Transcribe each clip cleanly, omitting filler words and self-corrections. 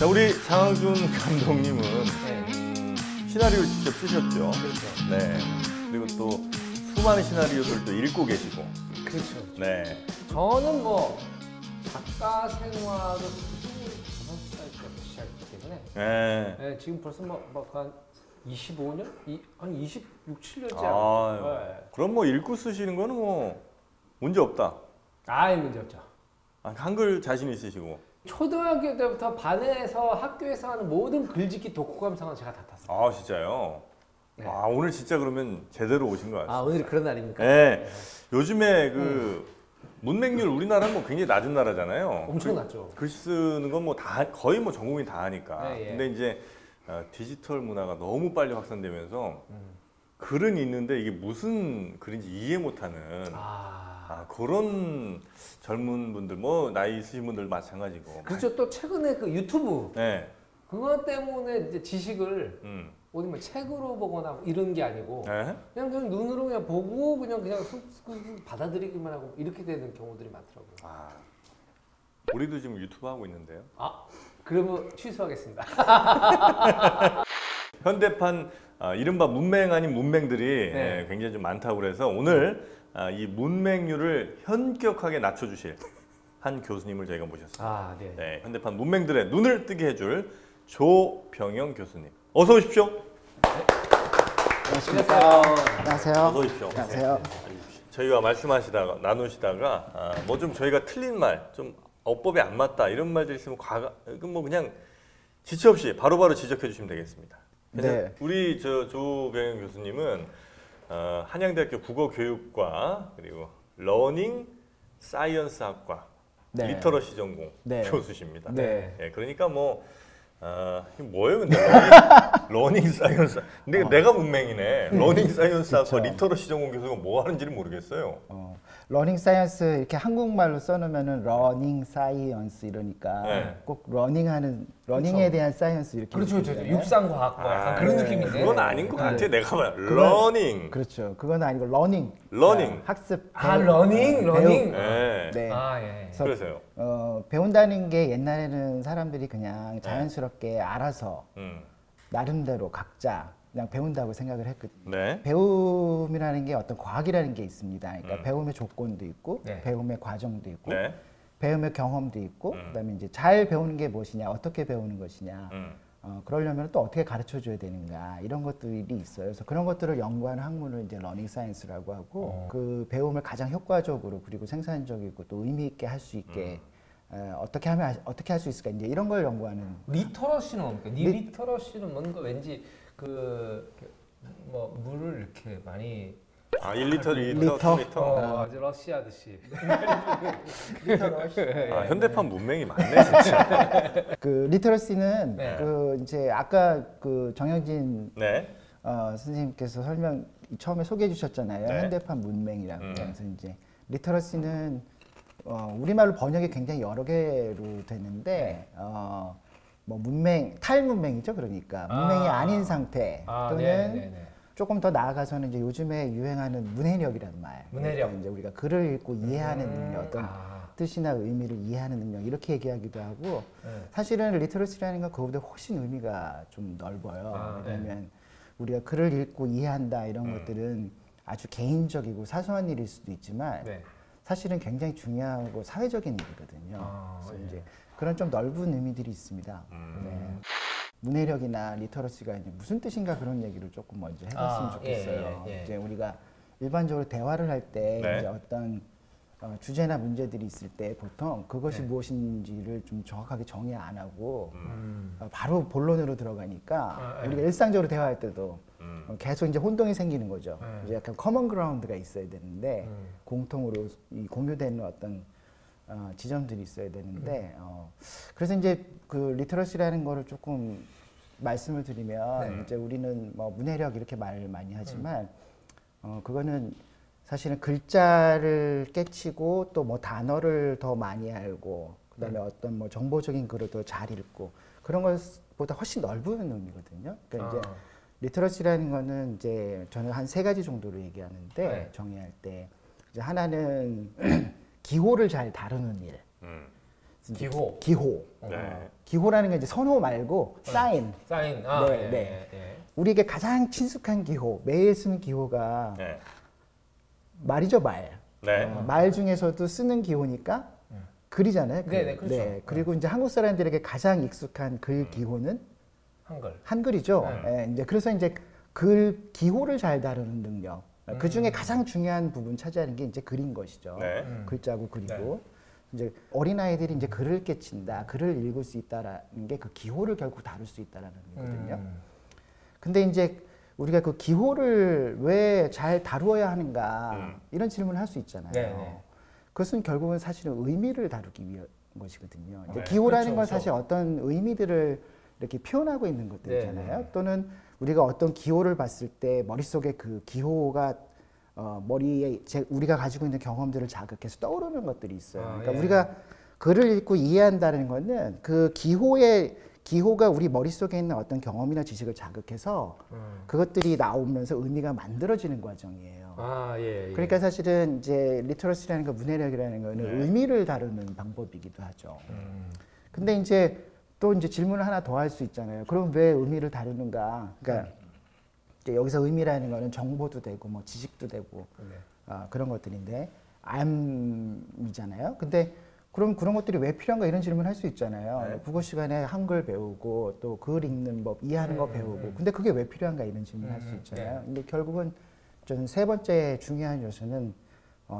자, 우리 장항준 감독님은 시나리오를 직접 쓰셨죠. 그렇죠. 네. 그리고 또 수많은 시나리오들도 읽고 계시고. 그렇죠. 네. 저는 뭐 작가 생활을 25살 때부터 시작했기 때문에 네. 네, 지금 벌써 한 25년? 한 26, 7년째 그럼 뭐 읽고 쓰시는 거는 뭐 문제 없다. 아예 문제 없죠. 한글 자신 있으시고. 초등학교 때부터 반에서 학교에서 하는 모든 글짓기 독후 감상은 제가 다 탔어요. 진짜요? 네. 오늘 진짜 그러면 제대로 오신 것 같습니다. 오늘이 그런 날입니까? 네. 요즘에 그 문맹률 우리나라는 뭐 굉장히 낮은 나라잖아요. 엄청 낮죠. 글 쓰는 건 뭐 다 거의 뭐 전 국민 다 하니까. 네, 예. 근데 이제 디지털 문화가 너무 빨리 확산되면서 글은 있는데 이게 무슨 글인지 이해 못하는 그런 젊은 분들, 뭐 나이 있으신 분들 마찬가지고. 그렇죠. 또 최근에 그 유튜브 네. 그것 때문에 이제 지식을 어디 뭐 책으로 보거나 이런 게 아니고 네? 그냥 눈으로 그냥 보고 그냥 쑥 받아들이기만 하고 이렇게 되는 경우들이 많더라고요. 우리도 지금 유튜브 하고 있는데요. 그러면 취소하겠습니다. 현대판 이른바 문맹 아닌 문맹들이 굉장히 좀 많다고 그래서 오늘 이 문맹률을 현격하게 낮춰주실 한 교수님을 저희가 모셨습니다. 네. 네, 현대판 문맹들의 눈을 뜨게 해줄 조병영 교수님. 어서 오십시오. 안녕하세요. 안녕하세요. 어서 오십시오. 안녕하세요. 저희가 나누시다가 뭐 좀 저희가 틀린 말, 좀 어법이 안 맞다 이런 말들 있으면 뭐 그냥 지체 없이 바로바로 지적해 주시면 되겠습니다. 네. 우리 조병영 교수님은 한양대학교 국어교육과 그리고 러닝 사이언스 학과 리터러시 전공 교수십니다. 네. 그러니까 뭐 이게 뭐예요, 근데 러닝 사이언스. 근데 내가 문맹이네. 러닝 사이언스 학과 리터러시 전공 교수가 뭐 하는지를 모르겠어요. 러닝 사이언스 이렇게 한국말로 써놓으면은 러닝 사이언스 이러니까 꼭 러닝에 대한 사이언스 이렇게. 그렇죠. 육상과학 뭐 약간 그런 느낌인데. 그건 아닌 것 같아. 내가 봐요. 러닝. 그렇죠. 그건 아니고 러닝. 학습. 러닝. 네. 그래서요. 배운다는 게 옛날에는 사람들이 그냥 자연스럽게 알아서 나름대로 각자 그냥 배운다고 생각을 했거든요. 배움이라는 게 어떤 과학이라는 게 있습니다. 그러니까 배움의 조건도 있고, 배움의 과정도 있고, 배움의 경험도 있고, 그다음에 이제 잘 배우는 게 무엇이냐, 어떻게 배우는 것이냐, 그러려면 또 어떻게 가르쳐 줘야 되는가 이런 것들이 있어요. 그래서 그런 것들을 연구하는 학문을 이제 러닝 사이언스라고 하고, 그 배움을 가장 효과적으로 그리고 생산적이고 또 의미 있게 할 수 있게. 어떻게 할 수 있을까 이제 이런 걸 연구하는. 리터러시는 뭡니까? 리터러시는 뭔가 왠지 뭐 물을 이렇게 많이 1리터, 2리터, 3리터. 러시아듯이. 리터러시. 현대판 문맹이 많네 진짜. 그 리터러시는 그 이제 아까 그 정영진 선생님께서 처음에 소개해 주셨잖아요. 현대판 문맹이라고. 그래서 이제 리터러시는 우리말로 번역이 굉장히 여러 개로 되는데 뭐 문맹, 탈문맹이죠. 그러니까 문맹이 아닌 상태 또는 조금 더 나아가서는 이제 요즘에 유행하는 문해력이라는 말. 문해력. 그러니까 이제 우리가 글을 읽고 이해하는 능력, 어떤 뜻이나 의미를 이해하는 능력 이렇게 얘기하기도 하고 사실은 리터러시라는 건 그거보다 훨씬 의미가 좀 넓어요. 왜냐하면 우리가 글을 읽고 이해한다 이런 것들은 아주 개인적이고 사소한 일일 수도 있지만 사실은 굉장히 중요하고 사회적인 일이거든요. 그래서 이제 그런 좀 넓은 의미들이 있습니다. 문해력이나 리터러시가 이제 무슨 뜻인가 그런 얘기를 조금 먼저 해봤으면 좋겠어요. 이제 우리가 일반적으로 대화를 할 때 이제 어떤 주제나 문제들이 있을 때 보통 그것이 무엇인지를 좀 정확하게 정의 안 하고 바로 본론으로 들어가니까 우리가 일상적으로 대화할 때도 계속 이제 혼동이 생기는 거죠. 이제 약간 커먼 그라운드가 있어야 되는데 공통으로 공유되는 어떤 지점들이 있어야 되는데 그래서 이제 그 리터러시라는 거를 조금 말씀을 드리면 이제 우리는 뭐 문해력 이렇게 말 많이 하지만 그거는 사실은 글자를 깨치고 또 뭐 단어를 더 많이 알고 그다음에 어떤 뭐 정보적인 글을 더 잘 읽고 그런 것보다 훨씬 넓은 의미거든요. 그러니까 이제 리터러시라는 거는 이제 저는 한 3가지 정도로 얘기하는데 정의할 때 이제 하나는 기호를 잘 다루는 일. 기호. 기호. 네. 기호라는 게 이제 선호 말고 사인. 사인. 네, 네. 우리에게 가장 친숙한 기호, 매일 쓰는 기호가 네. 말이죠, 말. 네. 말 중에서도 쓰는 기호니까 글이잖아요. 글. 네, 그렇죠. 네. 그리고 이제 한국 사람들에게 가장 익숙한 글 기호는 한글. 한글이죠. 네. 이제 그래서 이제 글 기호를 잘 다루는 능력. 그 중에 가장 중요한 부분 차지하는 게 이제 글인 것이죠. 네. 글자고 글이고. 이제 어린아이들이 이제 글을 깨친다, 글을 읽을 수 있다라는 게 그 기호를 결국 다룰 수 있다라는 거거든요. 근데 이제 우리가 그 기호를 왜 잘 다루어야 하는가 이런 질문을 할 수 있잖아요. 네. 그것은 결국은 사실은 의미를 다루기 위한 것이거든요. 네. 기호라는 그렇죠, 건 그렇죠. 사실 어떤 의미들을 이렇게 표현하고 있는 것들이잖아요. 또는 우리가 어떤 기호를 봤을 때 머릿속에 그 기호가 머리에 우리가 가지고 있는 경험들을 자극해서 떠오르는 것들이 있어요. 그러니까 우리가 글을 읽고 이해한다는 거는 그 기호가 우리 머릿속에 있는 어떤 경험이나 지식을 자극해서 그것들이 나오면서 의미가 만들어지는 과정이에요. 그러니까 사실은 이제 리터러시라는 거, 문해력이라는 거는 의미를 다루는 방법이기도 하죠. 근데 이제 또 이제 질문을 하나 더 할 수 있잖아요. 그럼 왜 의미를 다루는가? 그러니까 이제 여기서 의미라는 거는 정보도 되고 뭐 지식도 되고 그런 것들인데 암이잖아요. 근데 그럼 그런 것들이 왜 필요한가 이런 질문을 할 수 있잖아요. 국어 시간에 한글 배우고 또 글 읽는 법, 이해하는 거 배우고. 근데 그게 왜 필요한가 이런 질문을 할 수 있잖아요. 근데 결국은 저는 세 번째 중요한 요소는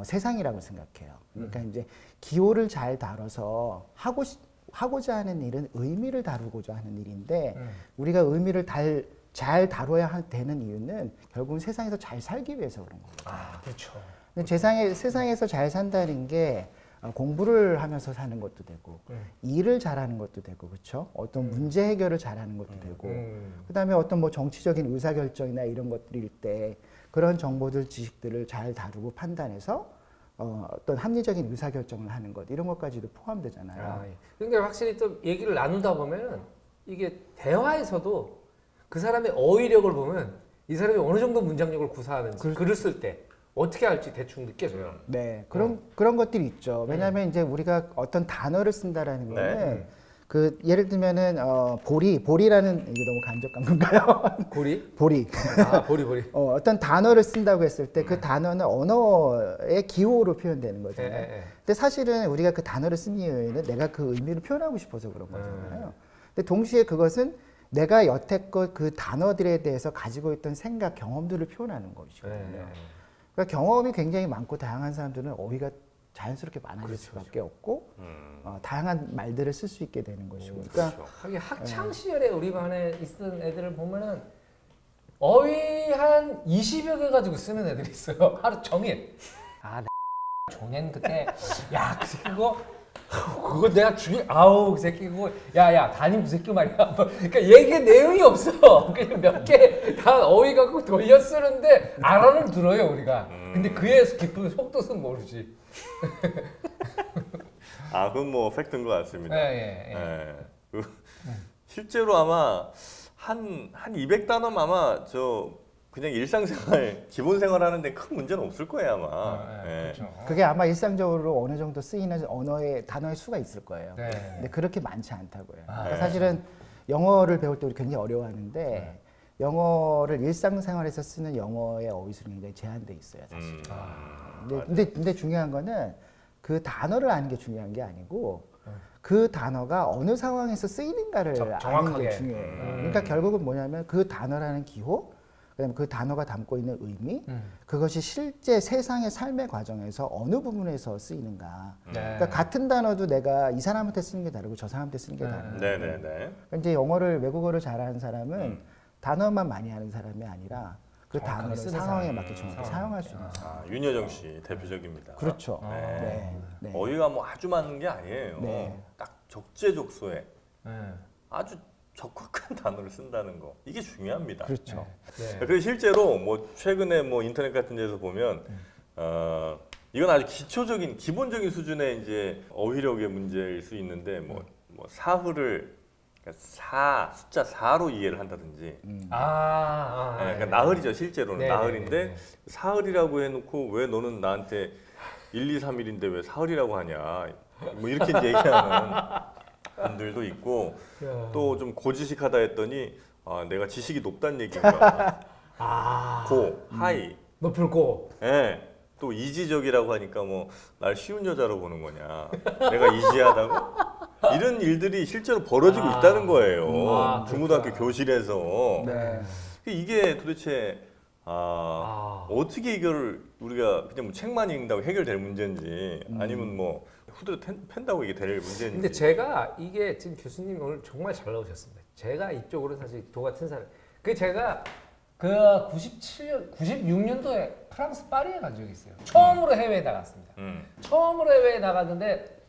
세상이라고 생각해요. 그러니까 이제 기호를 잘 다뤄서 하고자 하는 일은 의미를 다루고자 하는 일인데 우리가 의미를 잘 다뤄야 되는 이유는 결국은 세상에서 잘 살기 위해서 그런 거예요. 그렇죠. 근데 세상에서 잘 산다는 게 공부를 하면서 사는 것도 되고 일을 잘하는 것도 되고 그렇죠. 어떤 문제 해결을 잘하는 것도 되고 그다음에 어떤 뭐 정치적인 의사결정이나 이런 것들일 때 그런 정보들 지식들을 잘 다루고 판단해서 어떤 합리적인 의사결정을 하는 것 이런 것까지도 포함되잖아요. 근데 확실히 또 얘기를 나누다 보면은 이게 대화에서도 그 사람의 어휘력을 보면 이 사람이 어느 정도 문장력을 구사하는지 글을 쓸 때 어떻게 할지 대충 느껴져요. 네, 그런 것들이 있죠. 왜냐하면 이제 우리가 어떤 단어를 쓴다라는 거는 그 예를 들면은 보리라는 이게 너무 간접한 건가요? 보리? 보리. 보리. 어떤 단어를 쓴다고 했을 때 그 단어는 언어의 기호로 표현되는 거잖아요. 근데 사실은 우리가 그 단어를 쓴 이유는 내가 그 의미를 표현하고 싶어서 그런 거잖아요. 근데 동시에 그것은 내가 여태껏 그 단어들에 대해서 가지고 있던 생각, 경험들을 표현하는 것이거든요. 그러니까 경험이 굉장히 많고 다양한 사람들은 어휘가 자연스럽게 많아질 수밖에 없고 다양한 말들을 쓸 수 있게 되는 것이고. 그러니까 하긴 학창 시절에 우리 반에 있던 애들을 보면은 어휘 한 20여 개 가지고 쓰는 애들이 있어요. 하루 종일. 종현 그때 그 새끼 그거 내가 그 새끼 그거 담임 그 새끼 말이야. 그러니까 얘기 내용이 없어. 그냥 몇 개 다 어휘 갖고 돌려 쓰는데 알아는 들어요 우리가. 근데 그의 깊은 속뜻은 모르지. 그건 뭐 팩트인 것 같습니다. 예. 실제로 아마 한 200단어면 아마 그냥 일상생활, 기본 생활하는데 큰 문제는 없을 거예요 아마. 그렇죠. 그게 아마 일상적으로 어느 정도 쓰이는 단어의 수가 있을 거예요. 네. 근데 그렇게 많지 않다고요. 그러니까 사실은 영어를 배울 때 우리 굉장히 어려워하는데 영어를 일상생활에서 쓰는 영어의 어휘수는 굉장히 제한돼 있어요, 사실. 근데 중요한 거는 그 단어를 아는 게 중요한 게 아니고 그 단어가 어느 상황에서 쓰이는가를 아는 게 중요해요. 그러니까 결국은 뭐냐면 그 단어라는 기호, 그다음에 그 단어가 담고 있는 의미, 그것이 실제 세상의 삶의 과정에서 어느 부분에서 쓰이는가. 그러니까 같은 단어도 내가 이 사람한테 쓰는 게 다르고 저 사람한테 쓰는 게 다른 거예요. 그러니까 이제 외국어를 잘하는 사람은 단어만 많이 하는 사람이 아니라 그 단어를 상황에 맞게 정확히 사용할 수 있는 사람. 윤여정 씨 대표적입니다. 그렇죠. 네. 어휘가 뭐 아주 많은 게 아니에요. 딱 적재적소에 아주 적확한 단어를 쓴다는 거 이게 중요합니다. 그렇죠. 그래서 실제로 뭐 최근에 뭐 인터넷 같은 데서 보면 이건 아주 기본적인 수준의 이제 어휘력의 문제일 수 있는데 뭐 사흘을 그러니까 숫자 4로 이해를 한다든지. 그러니까 나흘이죠 실제로는 나흘인데 사흘이라고 해놓고 왜 너는 나한테 1, 2, 3일인데 왜 사흘이라고 하냐. 뭐 이렇게 이제 얘기하는 분들도 있고 또 좀 고지식하다 했더니 내가 지식이 높다는 얘기인가. 고, 하이. 높을 고. 예. 또 이지적이라고 하니까 뭐 날 쉬운 여자로 보는 거냐. 내가 이지하다고? 이런 일들이 실제로 벌어지고 있다는 거예요. 중고등학교 교실에서. 네. 이게 도대체 어떻게 이걸 우리가 그냥 뭐 책만 읽는다고 해결될 문제인지 아니면 뭐 후드로 팬다고 이게 될 문제인지. 근데 제가 이게 지금 교수님 오늘 정말 잘 나오셨습니다. 제가 이쪽으로 사실 도 같은 사람. 그 제가 그 96년도에 프랑스 파리에 간 적이 있어요. 처음으로 해외에 나갔습니다. 처음으로 해외에 나갔는데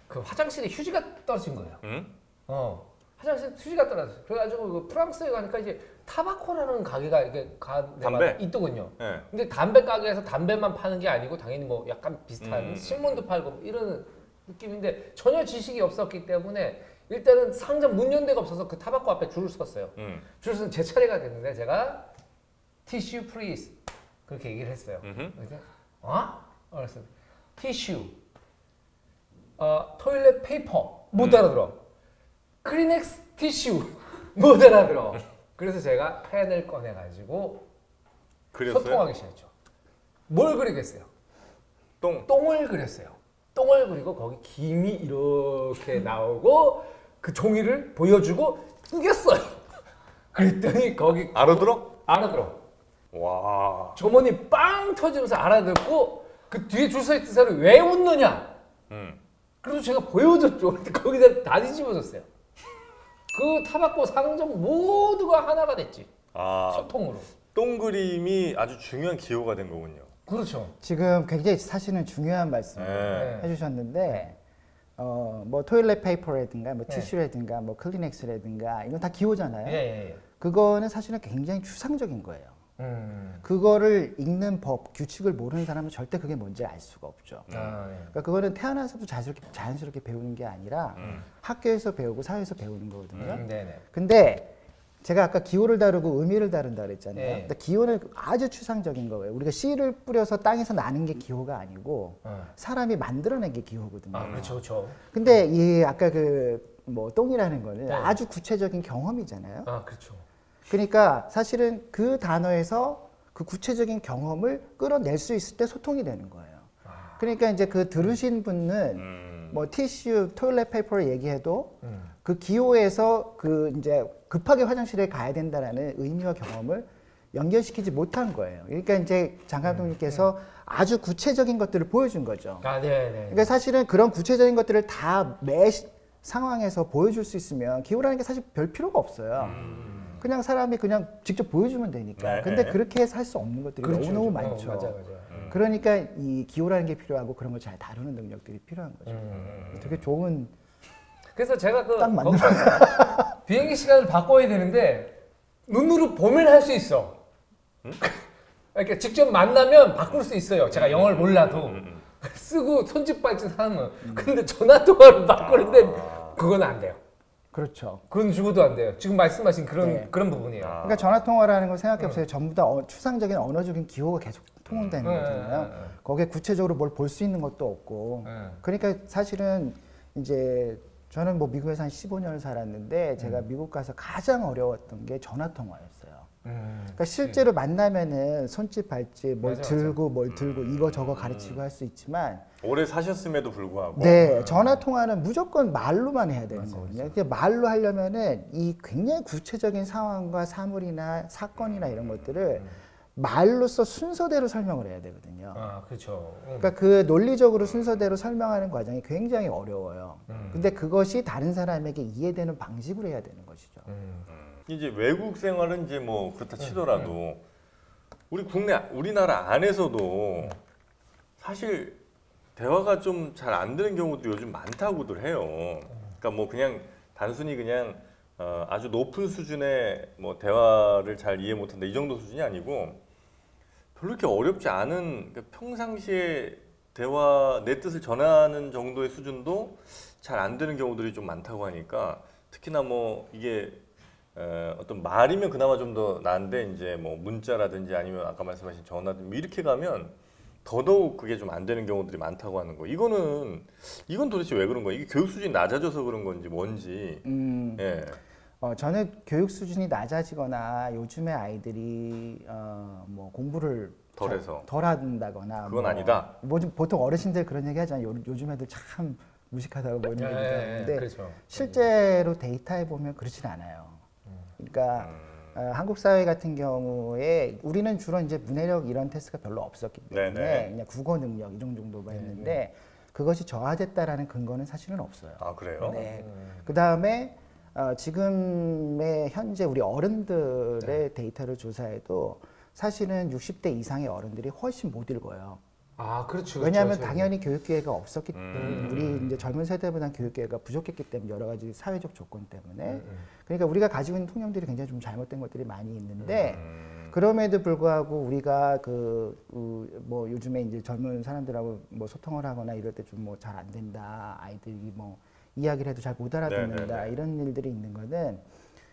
그 화장실에 휴지가 떨어진 거예요. 화장실에 휴지가 떨어졌어요. 그래가지고 그 프랑스에 가니까 이제 타바코라는 가게가 이게 담배? 있더군요. 네. 근데 담배 가게에서 담배만 파는 게 아니고 당연히 뭐 약간 비슷한 신문도 팔고 뭐 이런 느낌인데 전혀 지식이 없었기 때문에 일단은 상점 문 연 데가 없어서 그 타바코 앞에 줄을 섰어요. 줄을 서서 제 차례가 됐는데 제가 티슈 프리즈 그렇게 얘기를 했어요. 그래서 그래서 티슈, 토일렛 페이퍼 못 알아들어. 크리넥스 티슈 못 알아들어. 그래서 제가 펜을 꺼내가지고 그렸어요? 소통하기 시작했죠. 뭘 그리겠어요? 똥을 그렸어요. 똥을 그리고 거기 김이 이렇게 나오고 그 종이를 보여주고 우겼어요. 그랬더니 거기 알아들어? 알아들어. 와. 점원이 빵 터지면서 알아듣고 그 뒤에 줄 서 있던 사람이 왜 웃느냐? 그래서 제가 보여줬죠. 근데 거기다 다 뒤집어졌어요. 그 타바코 상점 모두가 하나가 됐지. 소통으로. 똥 그림이 아주 중요한 기호가 된 거군요. 그렇죠. 지금 굉장히 사실은 중요한 말씀을 해주셨는데 뭐 토일렛 페이퍼라든가 뭐 티슈라든가 뭐 클리넥스라든가 이건 다 기호잖아요. 그거는 사실은 굉장히 추상적인 거예요. 그거를 읽는 법, 규칙을 모르는 사람은 절대 그게 뭔지 알 수가 없죠. 그러니까 그거는 태어나서도 자연스럽게 배우는 게 아니라 학교에서 배우고 사회에서 배우는 거거든요. 근데 제가 아까 기호를 다루고 의미를 다룬다 그랬잖아요. 근데 기호는 아주 추상적인 거예요. 우리가 씨를 뿌려서 땅에서 나는 게 기호가 아니고 사람이 만들어낸 게 기호거든요. 그렇죠, 그렇죠. 근데 이 아까 그 뭐 똥이라는 거는 아주 구체적인 경험이잖아요. 그렇죠. 그러니까 사실은 그 단어에서 그 구체적인 경험을 끌어낼 수 있을 때 소통이 되는 거예요. 그러니까 이제 그 들으신 분은 뭐 티슈, 토일렛 페이퍼를 얘기해도 그 기호에서 그 이제 급하게 화장실에 가야 된다라는 의미와 경험을 연결시키지 못한 거예요. 그러니까 이제 장 감독님께서 아주 구체적인 것들을 보여준 거죠. 그러니까 사실은 그런 구체적인 것들을 다 매 상황에서 보여줄 수 있으면 기호라는 게 사실 별 필요가 없어요. 그냥 사람이 그냥 직접 보여주면 되니까. 근데 그렇게 해서 할 수 없는 것들이 너무너무 많죠. 맞아. 그러니까 이 기호라는 게 필요하고 그런 걸 잘 다루는 능력들이 필요한 거죠. 되게 좋은. 그래서 제가 그 딱 맞는 비행기 시간을 바꿔야 되는데 눈으로 보면 할 수 있어. 그러니까 직접 만나면 바꿀 수 있어요. 제가 영어를 몰라도 쓰고 손짓 발짓 하면. 근데 전화 통화로 바꾸는데 그건 안 돼요. 그렇죠. 그건 죽어도 안 돼요. 지금 말씀하신 그런 부분이에요. 그러니까 전화 통화라는 걸 생각해 보세요. 전부 다 추상적인 언어적인 기호가 계속 통용되는 거잖아요. 거기에 구체적으로 뭘 볼 수 있는 것도 없고. 그러니까 사실은 이제 저는 뭐 미국에서 한 15년을 살았는데 제가 미국 가서 가장 어려웠던 게 전화 통화였어요. 그러니까 실제로 만나면은 손짓 발짓 뭘 들고 이거 저거 가르치고 할 수 있지만 오래 사셨음에도 불구하고 전화 통화는 무조건 말로만 해야 되는 거거든요. 그러니까 말로 하려면은 이 굉장히 구체적인 상황과 사물이나 사건이나 이런 것들을 말로써 순서대로 설명을 해야 되거든요. 그렇죠. 그러니까 그 논리적으로 순서대로 설명하는 과정이 굉장히 어려워요. 근데 그것이 다른 사람에게 이해되는 방식으로 해야 되는 것이죠. 이제 외국 생활은 이제 뭐 그렇다 치더라도 우리나라 안에서도 사실 대화가 좀 잘 안 되는 경우도 요즘 많다고들 해요. 그러니까 뭐 그냥 단순히 그냥 아주 높은 수준의 뭐 대화를 잘 이해 못한다 이 정도 수준이 아니고 별로 이렇게 어렵지 않은 그러니까 평상시에 대화 내 뜻을 전하는 정도의 수준도 잘 안 되는 경우들이 좀 많다고 하니까 특히나 뭐 이게 어떤 말이면 그나마 좀 더 나은데 이제 뭐 문자라든지 아니면 아까 말씀하신 전화든 뭐 이렇게 가면 더더욱 그게 좀 안 되는 경우들이 많다고 하는 거. 이건 도대체 왜 그런 거예요? 이게 교육 수준이 낮아져서 그런 건지 뭔지. 예. 저는 교육 수준이 낮아지거나 요즘의 아이들이 뭐 공부를 덜 한다거나 그건 아니다. 보통 어르신들 그런 얘기 하잖아요. 요즘 애들 참 무식하다고 뭐 이런 얘기 하는데 그렇죠. 실제로 데이터에 보면 그렇진 않아요. 그러니까 한국 사회 같은 경우에 우리는 주로 이제 문해력 이런 테스트가 별로 없었기 때문에 네네. 그냥 국어 능력 이런 정도만 했는데 그것이 저하됐다라는 근거는 사실은 없어요. 아 그래요? 네. 그 다음에 지금의 현재 우리 어른들의 데이터를 조사해도 사실은 60대 이상의 어른들이 훨씬 못 읽어요. 아, 그렇죠. 왜냐하면 그렇죠. 당연히 교육 기회가 없었기 때문에 우리 이제 젊은 세대보다는 교육 기회가 부족했기 때문에 여러 가지 사회적 조건 때문에 그러니까 우리가 가지고 있는 통념들이 굉장히 좀 잘못된 것들이 많이 있는데 그럼에도 불구하고 우리가 뭐 요즘에 이제 젊은 사람들하고 뭐 소통을 하거나 이럴 때 좀 뭐 잘 안 된다 아이들이 뭐 이야기를 해도 잘 못 알아듣는다 이런 일들이 있는 거는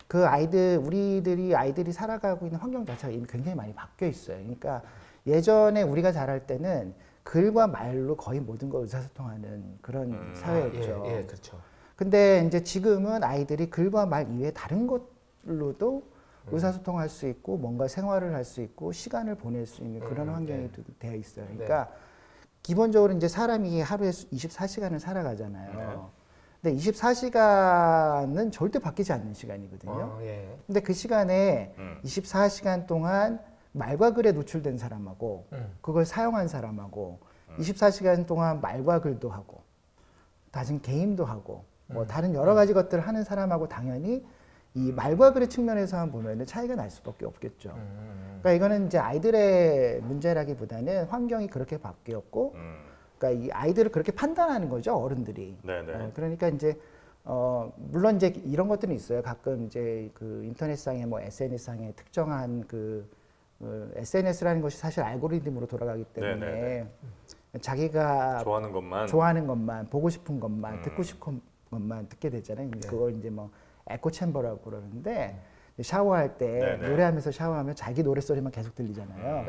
그 아이들이 살아가고 있는 환경 자체가 이미 굉장히 많이 바뀌어 있어요. 그러니까 예전에 우리가 자랄 때는 글과 말로 거의 모든 걸 의사소통하는 그런 사회였죠. 예, 그렇죠. 근데 이제 지금은 아이들이 글과 말 이외에 다른 것로도 의사소통할 수 있고 뭔가 생활을 할 수 있고 시간을 보낼 수 있는 그런 환경이 되어 있어요. 그러니까 기본적으로 이제 사람이 하루에 24시간을 살아가잖아요. 근데 24시간은 절대 바뀌지 않는 시간이거든요. 근데 그 시간에 24시간 동안 말과 글에 노출된 사람하고 그걸 사용한 사람하고 24시간 동안 말과 글도 하고 다른 게임도 하고 뭐 다른 여러 가지 것들을 하는 사람하고 당연히 이 말과 글의 측면에서만 보면 차이가 날 수밖에 없겠죠. 그러니까 이거는 이제 아이들의 문제라기보다는 환경이 그렇게 바뀌었고 그러니까 이 아이들을 그렇게 판단하는 거죠, 어른들이. 그러니까 이제 물론 이제 이런 것들은 있어요. 가끔 이제 그 인터넷상에 뭐 SNS상에 특정한 SNS라는 것이 사실 알고리즘으로 돌아가기 때문에 자기가 좋아하는 것만 보고 싶은 것만 듣고 싶은 것만 듣게 되잖아요. 그걸 이제 뭐 에코 챔버라고 그러는데 샤워할 때 노래하면서 샤워하면 자기 노래소리만 계속 들리잖아요.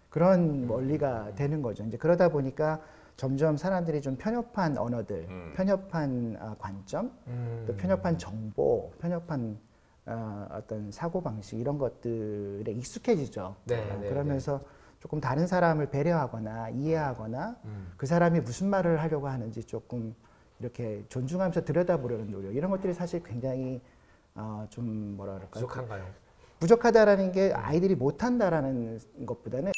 그런 원리가 되는 거죠. 이제 그러다 보니까 점점 사람들이 좀 편협한 언어들, 편협한 관점, 또 편협한 정보, 편협한 어떤 사고 방식 이런 것들에 익숙해지죠. 그러면서 조금 다른 사람을 배려하거나 이해하거나 그 사람이 무슨 말을 하려고 하는지 조금 이렇게 존중하면서 들여다보려는 노력 이런 것들이 사실 굉장히 좀 뭐라 그럴까요? 부족한가요? 부족하다라는 게 아이들이 못한다라는 것보다는